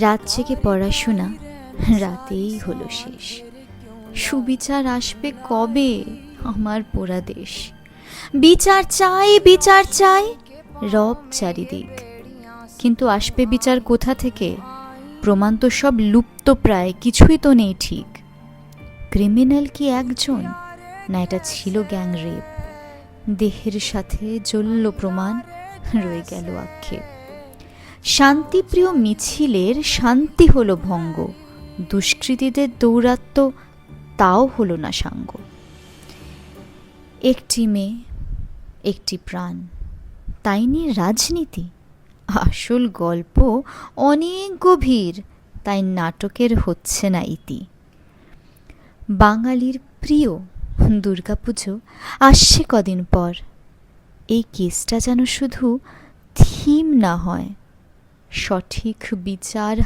রাত জেগে পড়াশোনা রাতেই হলো শেষ। সুবিচার আসবে কবে আমার পোড়া দেশ? বিচার চাই, বিচার চাই, রব চারিদিক। কিন্তু আসবে বিচার কোথা থেকে? প্রমাণ তো সব লুপ্ত প্রায়, কিছুই তো নেই ঠিক। ক্রিমিনাল কি একজন, না এটা ছিল গ্যাংরেপ? দেহের সাথে জ্বলল প্রমাণ, রয়ে গেল আক্ষেপ। শান্তিপ্রিয় মিছিলের শান্তি হলো ভঙ্গ, দুষ্কৃতীদের দৌরাত্ম্য তাও হলো না সাঙ্গ। একটি মেয়ে, একটি প্রাণ, তাই নিয়ে রাজনীতি? আসল গল্প অনেক গভীর, তাই নাটকের হচ্ছে না ইতি। বাঙালির প্রিয় দুর্গাপুজো আসছে কদিন পর। এই কেসটা যেন শুধু থিম না হয়, সঠিক বিচার